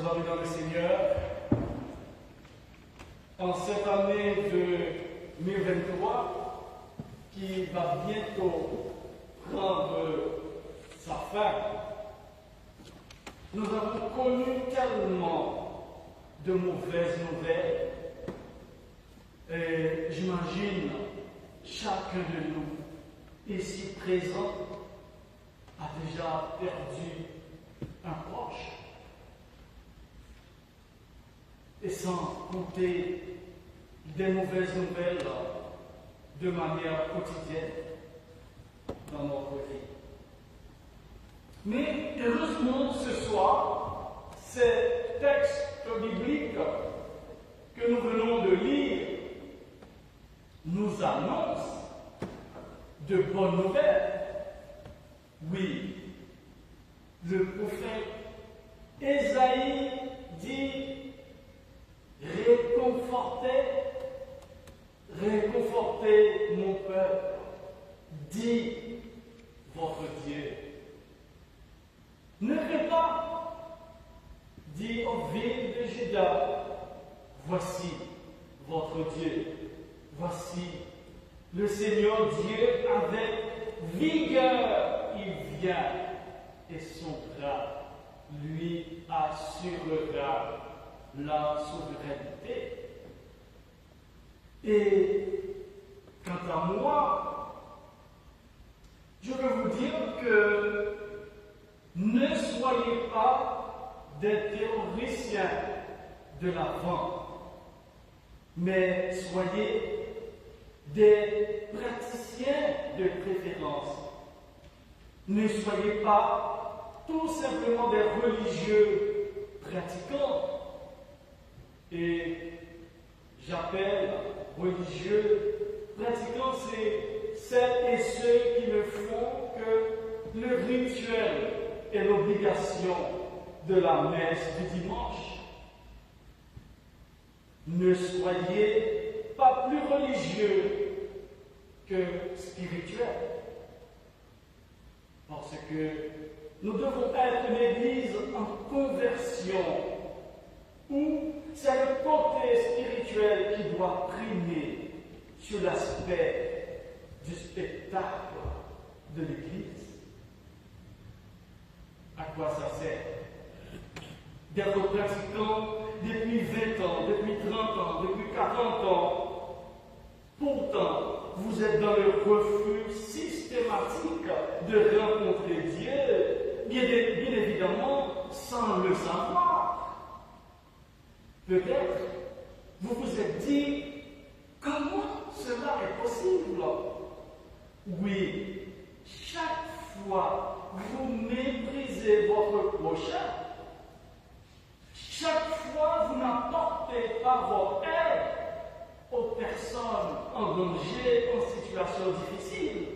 beloved dans le Seigneur, en cette année de 2023, qui va bientôt prendre sa fin, nous avons connu tellement de mauvaises nouvelles, et j'imagine chacun de nous ici présent a déjà perdu un proche. Et sans compter des mauvaises nouvelles de manière quotidienne dans notre vie. Mais heureusement, ce soir, ces textes bibliques que nous venons de lire nous annoncent de bonnes nouvelles. Oui, le prophète Ésaïe dit: réconfortez mon peuple, dit votre Dieu. Ne crains pas, dit aux villes de Juda, voici votre Dieu, voici le Seigneur Dieu avec vigueur, il vient et son bras lui assurera la souveraineté. Et quant à moi, je veux vous dire que ne soyez pas des théoriciens de la vente, mais soyez des praticiens de préférence. Ne soyez pas tout simplement des religieux pratiquants. Et j'appelle religieux pratiquants, c'est celles et ceux qui ne font que le rituel et l'obligation de la messe du dimanche. Ne soyez pas plus religieux que spirituels, parce que nous devons être une église en conversion, où c'est le côté spirituel qui doit primer sur l'aspect du spectacle de l'Église. À quoi ça sert d'être pratiquant depuis 20 ans, depuis 30 ans, depuis 40 ans? Pourtant, vous êtes dans le refus systématique de rencontrer Dieu, bien évidemment sans le savoir. Peut-être, vous vous êtes dit, comment cela est possible? Oui, chaque fois vous méprisez votre prochain, chaque fois vous n'apportez pas votre aide aux personnes en danger, en situation difficile,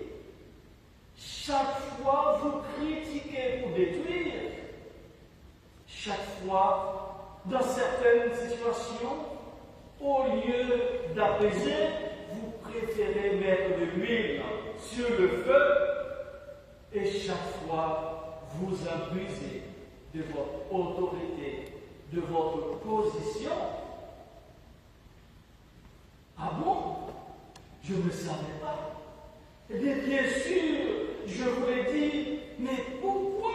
chaque fois vous critiquez pour détruire, chaque fois, dans certaines situations, au lieu d'apaiser, vous préférez mettre de l'huile sur le feu et chaque fois vous abusez de votre autorité, de votre position. Ah bon? Je ne savais pas. Eh bien sûr, je vous l'ai dit, mais pourquoi?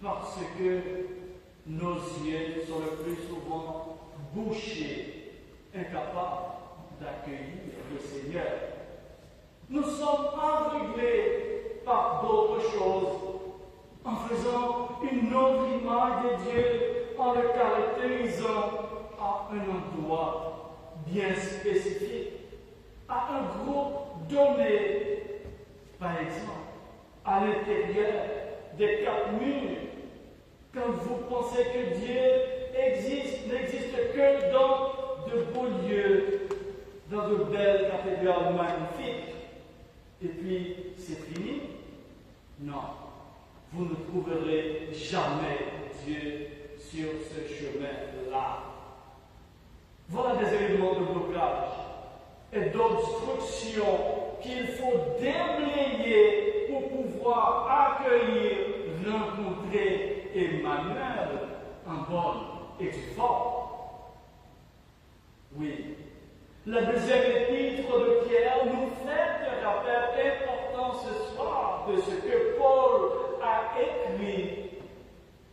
Parce que nos yeux sont le plus souvent bouchés, incapables d'accueillir le Seigneur. Nous sommes aveuglés par d'autres choses, en faisant une autre image de Dieu, en le caractérisant à un endroit bien spécifique, à un groupe donné, par exemple, à l'intérieur des 4 murs. Quand vous pensez que Dieu n'existe que dans de beaux lieux, dans de belles cathédrales magnifiques, et puis c'est fini? Non, vous ne trouverez jamais Dieu sur ce chemin-là. Voilà des éléments de blocage et d'obstruction qu'il faut déblayer pour pouvoir accueillir, rencontrer Emmanuel en bonne et du forme. Oui. La deuxième épître de Pierre nous fait un rappel important ce soir de ce que Paul a écrit.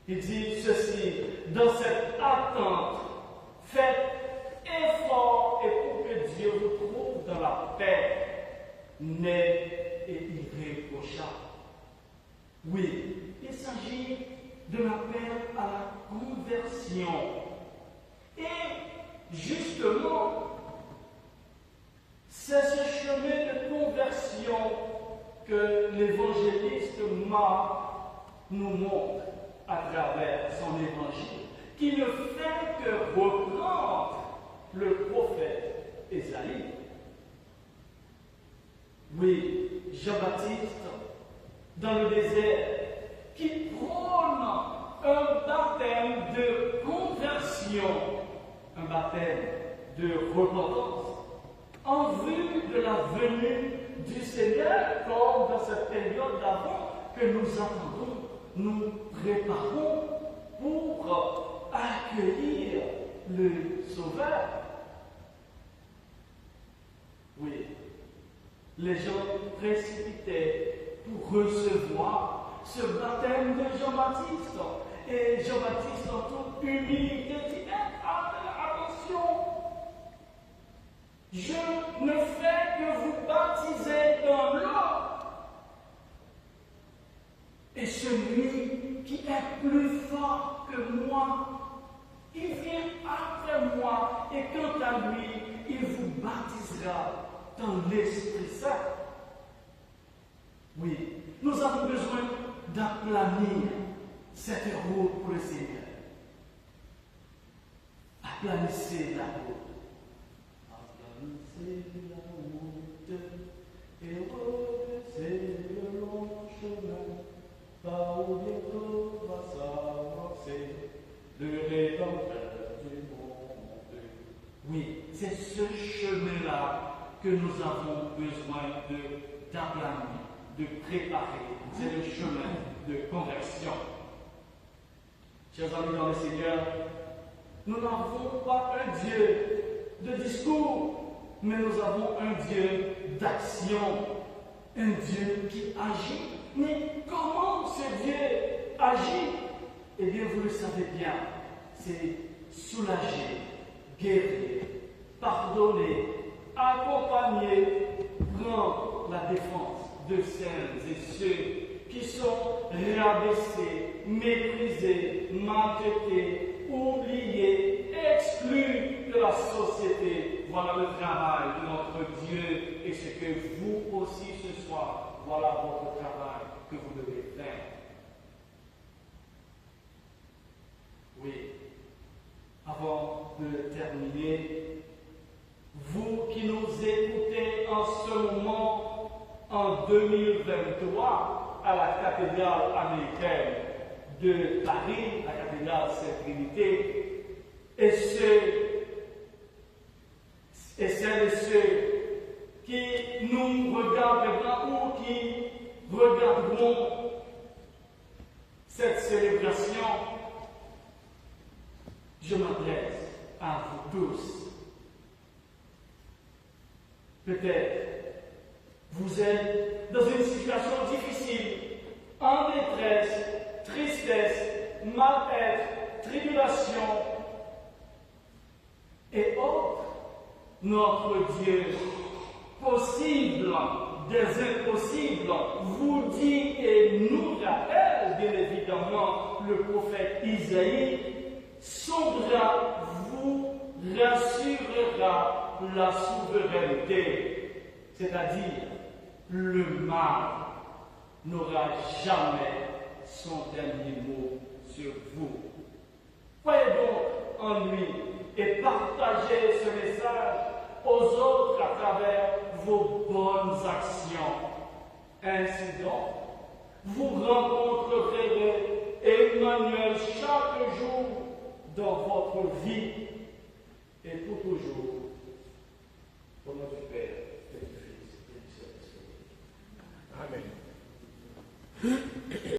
Il dit ceci: dans cette attente, faites effort et pour que Dieu vous trouve dans la paix, net et irréprochable. Oui, il s'agit de l'appel à la conversion. Et justement, c'est ce chemin de conversion que l'évangéliste Marc nous montre à travers son évangile, qui ne fait que reprendre le prophète Ésaïe. Oui, Jean-Baptiste, dans le désert, qui prône un baptême de conversion, un baptême de repentance, en vue de la venue du Seigneur, comme dans cette période d'avant que nous attendons, nous préparons pour accueillir le Sauveur. Oui, les gens précipitaient pour recevoir ce baptême de Jean-Baptiste. Et Jean-Baptiste, en toute humilité, dit: attention, je ne fais que vous baptiser dans l'eau. Et celui qui est plus fort que moi, il vient après moi, et quant à lui, il vous baptisera dans l'Esprit Saint. Oui, nous avons besoin d'aplanir cette route pour le Seigneur. Aplanissez la route. Aplanissez la route et repassez le long chemin, par où bientôt va s'avancer le Rédempteur du monde. Oui, c'est ce chemin-là que nous avons besoin d'aplanir, de préparer. C'est le chemin de conversion. Chers amis dans le Seigneur, nous n'avons pas un Dieu de discours, mais nous avons un Dieu d'action, un Dieu qui agit. Mais comment ce Dieu agit? Eh bien, vous le savez bien, c'est soulager, guérir, pardonner, accompagner, prendre la défense de celles et ceux qui sont rabaissés, méprisés, maltraités, oubliés, exclus de la société. Voilà le travail de notre Dieu et ce que vous aussi ce soir, voilà votre travail que vous devez faire. Oui, avant de terminer, vous qui nous écoutez en ce moment, en 2023, à la cathédrale américaine de Paris, la cathédrale Sainte-Trinité, et celles et ceux qui nous regardent ou qui regarderont cette célébration, je m'adresse à vous tous. Peut-être vous êtes dans une situation difficile, en détresse, tristesse, mal-être, tribulation et autres. Notre Dieu, possible des impossibles, vous dit et nous rappelle, bien évidemment, le prophète Isaïe, son bras vous rassurera la souveraineté, c'est-à-dire le mal n'aura jamais son dernier mot sur vous. Croyez donc en lui et partagez ce message aux autres à travers vos bonnes actions. Ainsi donc, vous rencontrerez Emmanuel chaque jour dans votre vie et pour toujours. Au nom du Père et du Fils et du Saint-Esprit. Amen.